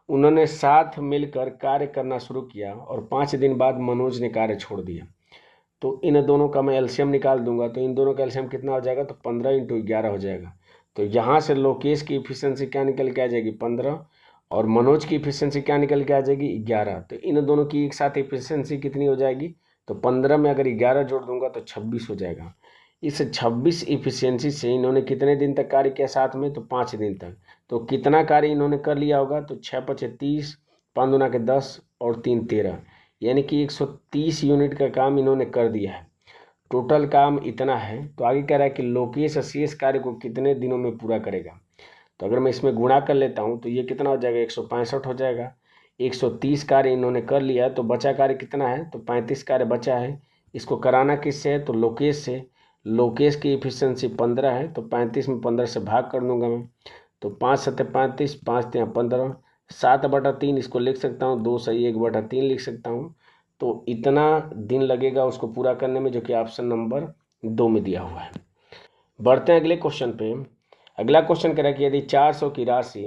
उन्होंने साथ मिलकर कार्य करना शुरू किया और 5 दिन बाद मनोज ने कार्य छोड़ दिया। तो इन दोनों का मैं एलसीएम निकाल दूंगा, तो इन दोनों का एलसीएम कितना हो जाएगा, तो 15 × 11 हो जाएगा। तो यहाँ से लोकेश की इफिशियंसी क्या निकल के आ जाएगी, 15, और मनोज की इफिशियंसी क्या निकल के आ जाएगी, 11। तो इन दोनों की एक साथ इफिशियंसी कितनी हो जाएगी, तो 15 में अगर 11 जोड़ दूंगा तो 26 हो जाएगा। इस 26 इफिशियंसी से इन्होंने कितने दिन तक कार्य किया साथ में, तो 5 दिन तक। तो कितना कार्य इन्होंने कर लिया होगा, तो 6 × 5 = 30, 5 × 2 = 10 और 3 × 13, यानी कि 130 यूनिट का काम इन्होंने कर दिया है। टोटल काम इतना है। तो आगे कह रहा है कि लोकेश शेष कार्य को कितने दिनों में पूरा करेगा। तो अगर मैं इसमें गुणा कर लेता हूँ तो ये कितना हो जाएगा, 165 हो जाएगा। 130 कार्य इन्होंने कर लिया है, तो बचा कार्य कितना है, तो 35 कार्य बचा है। इसको कराना किससे है, तो लोकेश से। लोकेश की इफिशियंसी 15 है, तो 35 में 15 से भाग कर दूंगा मैं। तो 5 × 7 = 35, 5 × 3 = 15, 7/3 इसको लिख सकता हूँ, 2 सही 1/3 लिख सकता हूँ। तो इतना दिन लगेगा उसको पूरा करने में, जो कि ऑप्शन नंबर 2 में दिया हुआ है। बढ़ते हैं अगले क्वेश्चन पे। अगला क्वेश्चन कह रहा है कि यदि 400 की राशि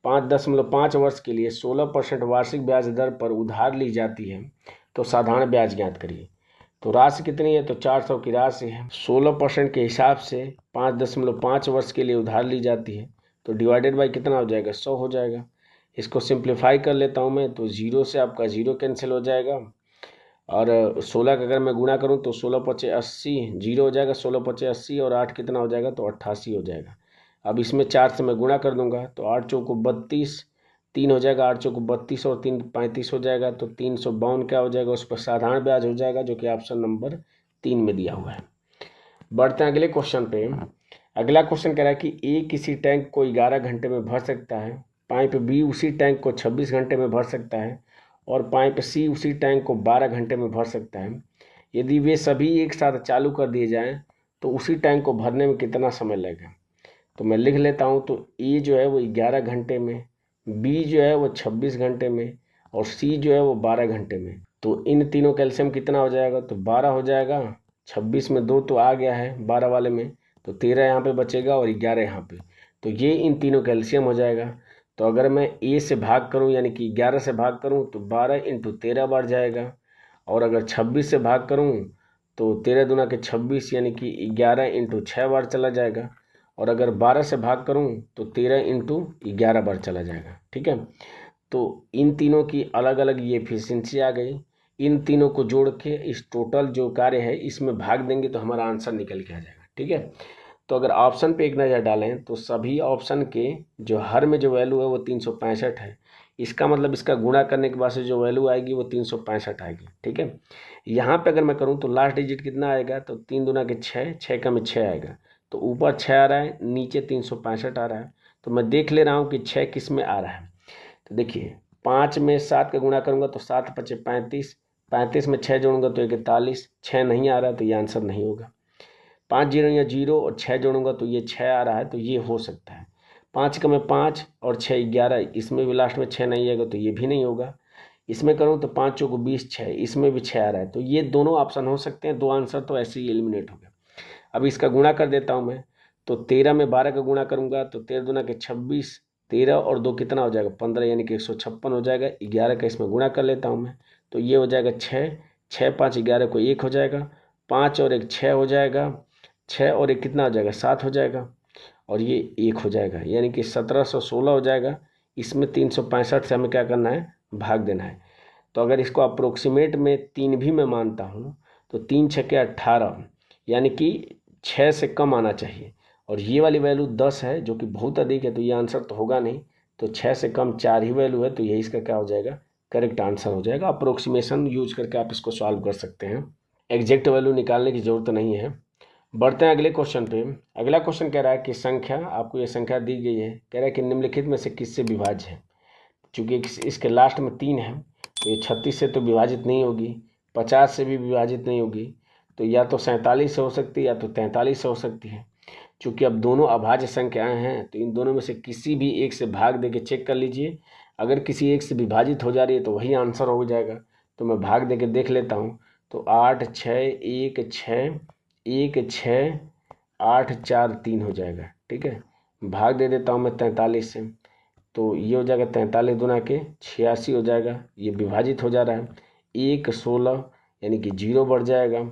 5.5 वर्ष के लिए 16% वार्षिक ब्याज दर पर उधार ली जाती है तो साधारण ब्याज ज्ञात करिए। तो राशि कितनी है, तो 400 की राशि है, 16% के हिसाब से 5.5 वर्ष के लिए उधार ली जाती है, तो डिवाइडेड बाई कितना हो जाएगा, 100 हो जाएगा। इसको सिंप्लीफाई कर लेता हूँ मैं, तो 0 से आपका 0 कैंसिल हो जाएगा, और 16 का अगर मैं गुणा करूं तो 16 × 5 = 80, 0 हो जाएगा, 16 × 5 = 80, और 8 कितना हो जाएगा, तो 88 हो जाएगा। अब इसमें 4 से मैं गुणा कर दूंगा, तो 8 × 4 = 32, 3 हो जाएगा, 8 × 4 = 32 और 3 × 35 हो जाएगा, तो 352 क्या हो जाएगा, उस पर साधारण ब्याज हो जाएगा, जो कि ऑप्शन नंबर 3 में दिया हुआ है। बढ़ते हैं अगले क्वेश्चन पे। अगला क्वेश्चन कह रहा है कि ए किसी टैंक को 11 घंटे में भर सकता है, पाइप बी उसी टैंक को 26 घंटे में भर सकता है, और पाइप सी उसी टैंक को 12 घंटे में भर सकता है। यदि वे सभी एक साथ चालू कर दिए जाएं तो उसी टैंक को भरने में कितना समय लगेगा। तो मैं लिख लेता हूं, तो ए जो है वो 11 घंटे में, बी जो है वो 26 घंटे में, और सी जो है वो 12 घंटे में। तो इन तीनों का एलसीएम कितना हो जाएगा, तो 12 हो जाएगा। 26 में 2 तो आ गया है 12 वाले में, तो 13 यहाँ पे बचेगा और 11 यहाँ पे। तो ये इन तीनों का एलसीएम हो जाएगा। तो अगर मैं ए से भाग करूं, यानी कि 11 से भाग करूं, तो 12 × 13 बार जाएगा, और अगर 26 से भाग करूं तो 13 दूना के 26, यानी कि 11 × 6 बार चला जाएगा, और अगर 12 से भाग करूं तो 13 × 11 बार चला जाएगा। ठीक है, तो इन तीनों की अलग अलग ये एफिशिएंसी आ गई। इन तीनों को जोड़ के इस टोटल जो कार्य है इसमें भाग देंगे तो हमारा आंसर निकल के आ जाएगा। ठीक है, तो अगर ऑप्शन पे एक नज़र डालें तो सभी ऑप्शन के जो हर में जो वैल्यू है वो 365 है। इसका मतलब इसका गुणा करने के बाद से जो वैल्यू आएगी वो 365 आएगी। ठीक है, यहाँ पे अगर मैं करूँ तो लास्ट डिजिट कितना आएगा, तो 3 दूना के 6, 6 का में 6 आएगा, तो ऊपर 6 आ रहा है, नीचे 365 आ रहा है। तो मैं देख ले रहा हूँ कि 6 किस में आ रहा है। तो देखिए 5 में 7 का गुणा करूँगा तो 7 × 5 = 35, 35 में 6 जोड़ूंगा तो 41, 6 नहीं आ रहा है तो ये आंसर नहीं होगा। 5 0 या 0 और 6 जोड़ूंगा तो ये 6 आ रहा है, तो ये हो सकता है। 5 का में 5 और 6 11, इसमें भी लास्ट में 6 नहीं आएगा तो ये भी नहीं होगा। इसमें करूँ तो 5 × 4 = 20, 6, इसमें भी 6 आ रहा है, तो ये दोनों ऑप्शन हो सकते हैं। 2 आंसर तो ऐसे ही एलिमिनेट हो गया। अब इसका गुणा कर देता हूँ मैं, तो 13 में 12 का गुणा करूँगा तो 13 दूना के 26, 13 और 2 कितना हो जाएगा, 15, यानी कि 156 हो जाएगा। 11 का इसमें गुणा कर लेता हूँ मैं, तो ये हो जाएगा 6, 6 × 5 = 11 को 1 हो जाएगा, 5 और 1 6 हो जाएगा, 6 और 1 कितना हो जाएगा, 7 हो जाएगा, और ये 1 हो जाएगा, यानी कि 1716 हो जाएगा। इसमें 365 से हमें क्या करना है, भाग देना है। तो अगर इसको अप्रोक्सीमेट में 3 भी मैं मानता हूँ तो 3 × 6 = 18, यानी कि 6 से कम आना चाहिए, और ये वाली वैल्यू 10 है जो कि बहुत अधिक है, तो ये आंसर तो होगा नहीं। तो 6 से कम 4 ही वैल्यू है, तो यही इसका क्या हो जाएगा, करेक्ट आंसर हो जाएगा। अप्रोक्सीमेशन यूज करके आप इसको सॉल्व कर सकते हैं, एग्जैक्ट वैल्यू निकालने की ज़रूरत नहीं है। बढ़ते हैं अगले क्वेश्चन पे। अगला क्वेश्चन कह रहा है कि संख्या, आपको ये संख्या दी गई है, कह रहा है कि निम्नलिखित में से किससे विभाज्य है। चूँकि इसके लास्ट में 3 है, तो ये 36 से तो विभाजित नहीं होगी, 50 से भी विभाजित नहीं होगी, तो या तो 47 से हो सकती है या तो 43 से हो सकती है। चूँकि अब दोनों अभाज्य संख्याएं हैं तो इन दोनों में से किसी भी एक से भाग दे के चेक कर लीजिए। अगर किसी एक से विभाजित हो जा रही है तो वही आंसर हो जाएगा। तो मैं भाग दे के देख लेता हूँ, तो 8 6 1 6 1 6 8 4 3 हो जाएगा। ठीक है, भाग दे देता हूँ मैं 43 से, तो ये हो जाएगा 43 दूना के 86 हो जाएगा। ये विभाजित हो जा रहा है, 1 16 यानी कि 0 बढ़ जाएगा,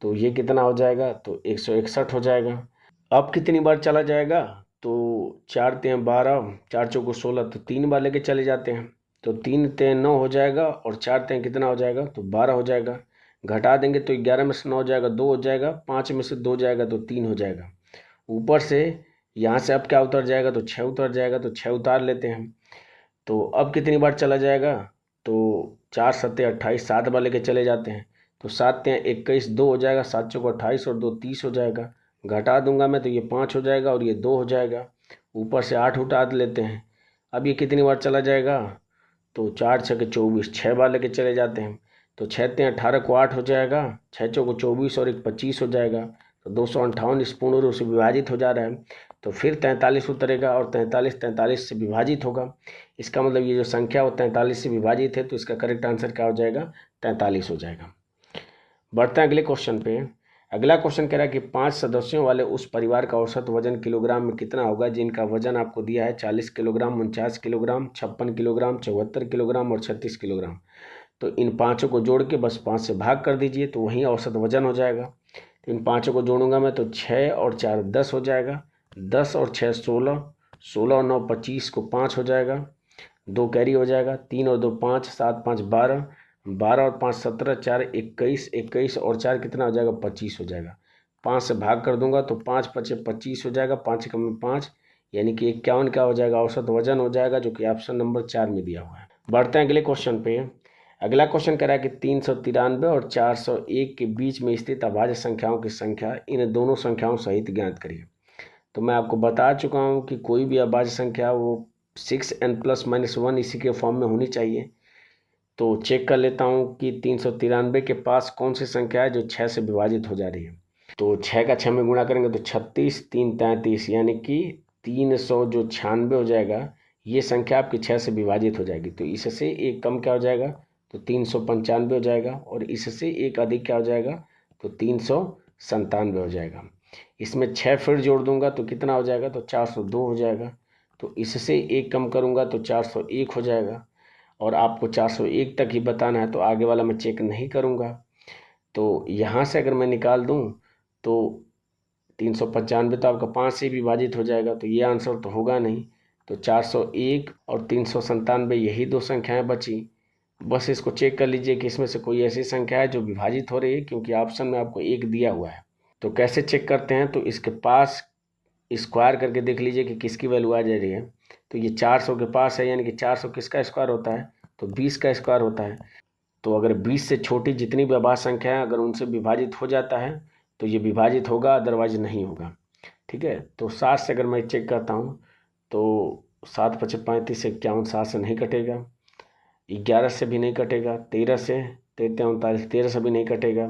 तो ये कितना हो जाएगा, तो 161 हो जाएगा। अब कितनी बार चला जाएगा, तो 4 तें 12, 4 चौको 16, तो 3 बार लेके चले जाते हैं, तो 3 तें 9 हो जाएगा और 4 तें कितना हो जाएगा, तो 12 हो जाएगा। घटा देंगे तो 11 में से 9 हो जाएगा, 2 हो जाएगा, 5 में से 2 जाएगा तो 3 हो जाएगा। ऊपर से यहाँ से अब क्या उतर जाएगा, तो 6 उतर जाएगा, तो 6 उतार लेते हैं। तो अब कितनी बार चला जाएगा, तो 4 सत्ते 28, 7 बार लेके चले जाते हैं, तो 7 तें 21, 2 हो जाएगा, 7 चौको 28 और 2 30 हो जाएगा। घटा दूंगा मैं तो ये 5 हो जाएगा और ये 2 हो जाएगा। ऊपर से 8 उठा लेते हैं। अब ये कितनी बार चला जाएगा, तो 4 छः 24, 6 बार लेके चले जाते हैं, तो 6 तें 18 को 8 हो जाएगा, 6 चौको 24 और 1 25 हो जाएगा, तो 258 इस पूर्ण रूप से विभाजित हो जा रहा है। तो फिर 43 उतरेगा और 43 43 से विभाजित होगा। इसका मतलब ये जो संख्या वो 43 से विभाजित है, तो इसका करेक्ट आंसर क्या हो जाएगा, 43 हो जाएगा। बढ़ते हैं अगले क्वेश्चन पे। अगला क्वेश्चन कह रहा है कि 5 सदस्यों वाले उस परिवार का औसत वजन किलोग्राम में कितना होगा, जिनका वजन आपको दिया है 40 किलोग्राम, 49 किलोग्राम, 56 किलोग्राम, 74 किलोग्राम और 36 किलोग्राम। तो इन पाँचों को जोड़ के बस 5 से भाग कर दीजिए, तो वहीं औसत वजन हो जाएगा। तो इन पाँचों को जोड़ूंगा मैं तो 6 और 4 10 हो जाएगा, 10 और 6 16, 16 और 9 25 को 5 हो जाएगा, 2 कैरी हो जाएगा, 3 और 2 5, 7 5 12, 12 और 5 17, 4 21, 21 और 4 कितना हो जाएगा, 25 हो जाएगा। 5 से भाग कर दूंगा तो 5 5 25 हो जाएगा, 5 कम में 5 यानी कि 51 क्या हो जाएगा, औसत वजन हो जाएगा, जो कि ऑप्शन नंबर 4 में दिया हुआ है। बढ़ते हैं अगले क्वेश्चन पे। अगला क्वेश्चन कह रहा है कि 393 और 401 के बीच में स्थित अभाज्य संख्याओं की संख्या इन दोनों संख्याओं सहित ज्ञात करिए। तो मैं आपको बता चुका हूँ कि कोई भी अभाज्य संख्या वो 6n+-1 इसी के फॉर्म में होनी चाहिए। तो चेक कर लेता हूँ कि 393 के पास कौन सी संख्या है जो 6 से विभाजित हो जा रही है। तो 6 का 6 में गुणा करेंगे तो 36, 3 33 यानी कि 396 हो जाएगा। ये संख्या आपकी 6 से विभाजित हो जाएगी, तो इससे एक कम क्या हो जाएगा, तो 395 हो जाएगा, और इससे एक अधिक क्या हो जाएगा, तो 397 हो जाएगा। इसमें 6 फिर जोड़ दूंगा तो कितना हो जाएगा, तो 402 हो जाएगा। तो इससे एक कम करूंगा तो 401 हो जाएगा, और आपको 401 तक ही बताना है, तो आगे वाला मैं चेक नहीं करूंगा। तो यहाँ से अगर मैं निकाल दूं तो 395 तो आपका 5 से विभाजित हो जाएगा, तो ये आंसर तो होगा नहीं। तो 401 और 397 यही दो संख्याएं बची। बस इसको चेक कर लीजिए कि इसमें से कोई ऐसी संख्या है जो विभाजित हो रही है, क्योंकि ऑप्शन में आपको एक दिया हुआ है। तो कैसे चेक करते हैं, तो इसके पास स्क्वायर करके देख लीजिए कि किसकी वैल्यू आ जा रही है। तो ये 400 के पास है, यानी कि 400 किसका स्क्वायर होता है, तो 20 का स्क्वायर होता है। तो अगर 20 से छोटी जितनी भी अभाज्य संख्या है, अगर उनसे विभाजित हो जाता है तो ये विभाजित होगा, अदरवाइज नहीं होगा। ठीक है, तो 7 से अगर मैं चेक करता हूँ तो 7 5 35 51, 7 से नहीं कटेगा, 11 से भी नहीं कटेगा, 13 से 13 39, 13 से भी नहीं कटेगा,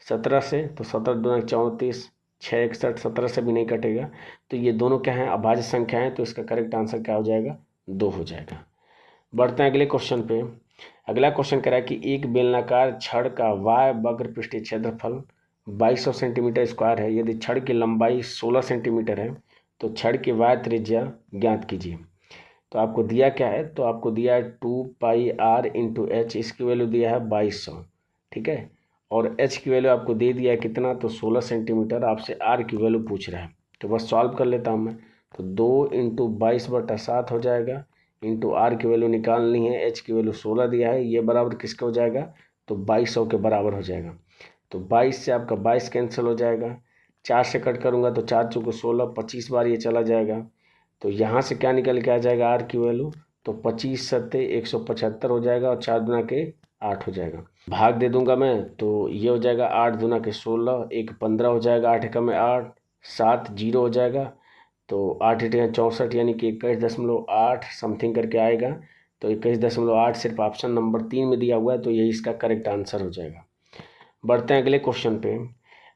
17 से तो 17 दूना 34, 6 61, 17 से भी नहीं कटेगा। तो ये दोनों क्या हैं, अभाज्य संख्या है, तो इसका करेक्ट आंसर क्या हो जाएगा, 2 हो जाएगा। बढ़ते हैं अगले क्वेश्चन पे। अगला क्वेश्चन कह रहा है कि एक बेलनाकार छड़ का वाय वक्र पृष्ठीय क्षेत्रफल 2200 सेंटीमीटर स्क्वायर है। यदि छड़ की लंबाई 16 सेंटीमीटर है तो छड़ की वाय त्रिज्या ज्ञात कीजिए। तो आपको दिया क्या है, तो आपको दिया है 2πr इंटू एच, इसकी वैल्यू दिया है 2200। ठीक है, और एच की वैल्यू आपको दे दिया है कितना, तो 16 सेंटीमीटर। आपसे आर की वैल्यू पूछ रहा है, तो बस सॉल्व कर लेता हूँ मैं। तो 2 इंटू 22/7 हो जाएगा, इंटू आर की वैल्यू निकालनी है, एच की वैल्यू 16 दिया है, ये बराबर किसके हो जाएगा, तो 2200 के बराबर हो जाएगा। तो 22 से आपका 22 कैंसिल हो जाएगा, 4 से कट करूँगा तो 4 चौको 16, 25 बार ये चला जाएगा। तो यहाँ से क्या निकल के आ जाएगा, आर की वैल्यू, तो 25 सत्ते 175 हो जाएगा, और 4 दुना के 8 हो जाएगा। भाग दे दूंगा मैं तो ये हो जाएगा 8 दुना के 16, 1 15 हो जाएगा, 8 एकम में 8, 7 0 हो जाएगा। तो 8 8 64 यानी कि 21.8 समथिंग करके आएगा। तो 21.8 सिर्फ ऑप्शन नंबर 3 में दिया हुआ है, तो यही इसका करेक्ट आंसर हो जाएगा। बढ़ते हैं अगले क्वेश्चन पे।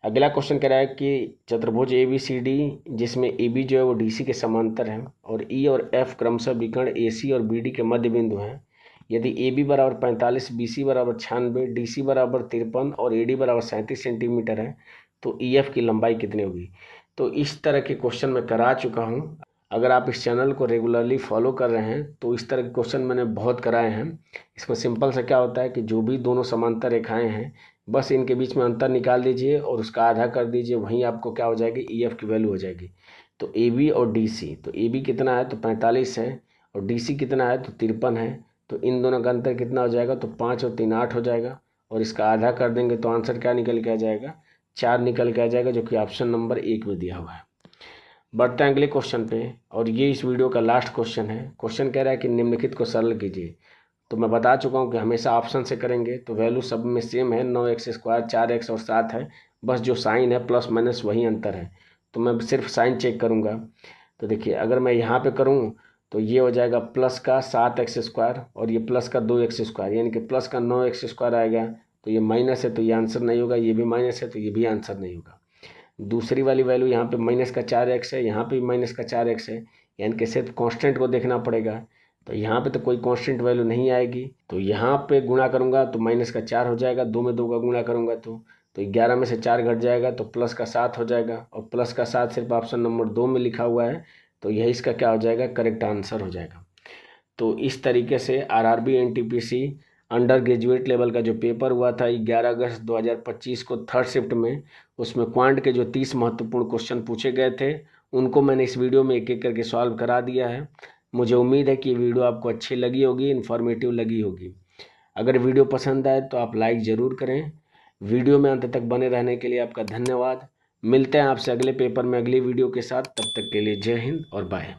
अगला क्वेश्चन कह रहा है कि चतुर्भुज ABCD जिसमें AB जो है वो DC के समांतर है, और E और F क्रमशः विकर्ण AC और BD के मध्य बिंदु हैं। यदि AB बराबर 45, BC बराबर 96, DC बराबर 53 और AD बराबर 37 सेंटीमीटर है, तो EF की लंबाई कितनी होगी। तो इस तरह के क्वेश्चन मैं करा चुका हूँ। अगर आप इस चैनल को रेगुलरली फॉलो कर रहे हैं तो इस तरह के क्वेश्चन मैंने बहुत कराए हैं। इसमें सिंपल से क्या होता है कि जो भी दोनों समांतर रेखाएं हैं बस इनके बीच में अंतर निकाल दीजिए और उसका आधा कर दीजिए, वहीं आपको क्या हो जाएगी, ई एफ की वैल्यू हो जाएगी। तो ए बी और डी सी, तो ए बी कितना है तो 45 है और डी सी कितना है तो 53 है। तो इन दोनों का अंतर कितना हो जाएगा तो 5 और 3 8 हो जाएगा और इसका आधा कर देंगे तो आंसर क्या निकल के आ जाएगा, 4 निकल के आ जाएगा, जो कि ऑप्शन नंबर 1 में दिया हुआ है। बढ़ते हैं अगले क्वेश्चन पे और ये इस वीडियो का लास्ट क्वेश्चन है। क्वेश्चन कह रहा है कि निम्नलिखित को सरल कीजिए। तो मैं बता चुका हूँ कि हमेशा ऑप्शन से करेंगे तो वैल्यू सब में सेम है, 9x², 4x और 7 है, बस जो साइन है प्लस माइनस वही अंतर है। तो मैं सिर्फ साइन चेक करूँगा। तो देखिए अगर मैं यहाँ पे करूँ तो ये हो जाएगा प्लस का 7x² और ये प्लस का 2x², यानी कि प्लस का 9x² आएगा। तो ये माइनस है तो ये आंसर नहीं होगा, ये भी माइनस है तो ये भी आंसर नहीं होगा। दूसरी वाली वैल्यू यहाँ पे माइनस का 4x है, यहाँ पे भी माइनस का 4x है, यानी कि सिर्फ कांस्टेंट को देखना पड़ेगा। तो यहाँ पे तो कोई कांस्टेंट वैल्यू नहीं आएगी, तो यहाँ पे गुणा करूँगा तो माइनस का 4 हो जाएगा, 2 में 2 का गुणा करूँगा तो 11 में से 4 घट जाएगा तो प्लस का 7 हो जाएगा और प्लस का 7 सिर्फ ऑप्शन नंबर 2 में लिखा हुआ है, तो यही इसका क्या हो जाएगा, करेक्ट आंसर हो जाएगा। तो इस तरीके से RRB NTPC under graduate level का जो पेपर हुआ था 11 अगस्त 2025 को थर्ड शिफ्ट में, उसमें क्वांट के जो 30 महत्वपूर्ण क्वेश्चन पूछे गए थे उनको मैंने इस वीडियो में एक एक करके सॉल्व करा दिया है। मुझे उम्मीद है कि ये वीडियो आपको अच्छी लगी होगी, इन्फॉर्मेटिव लगी होगी। अगर वीडियो पसंद आए तो आप लाइक ज़रूर करें। वीडियो में अंत तक बने रहने के लिए आपका धन्यवाद। मिलते हैं आपसे अगले पेपर में अगली वीडियो के साथ, तब तक के लिए जय हिंद और बाय।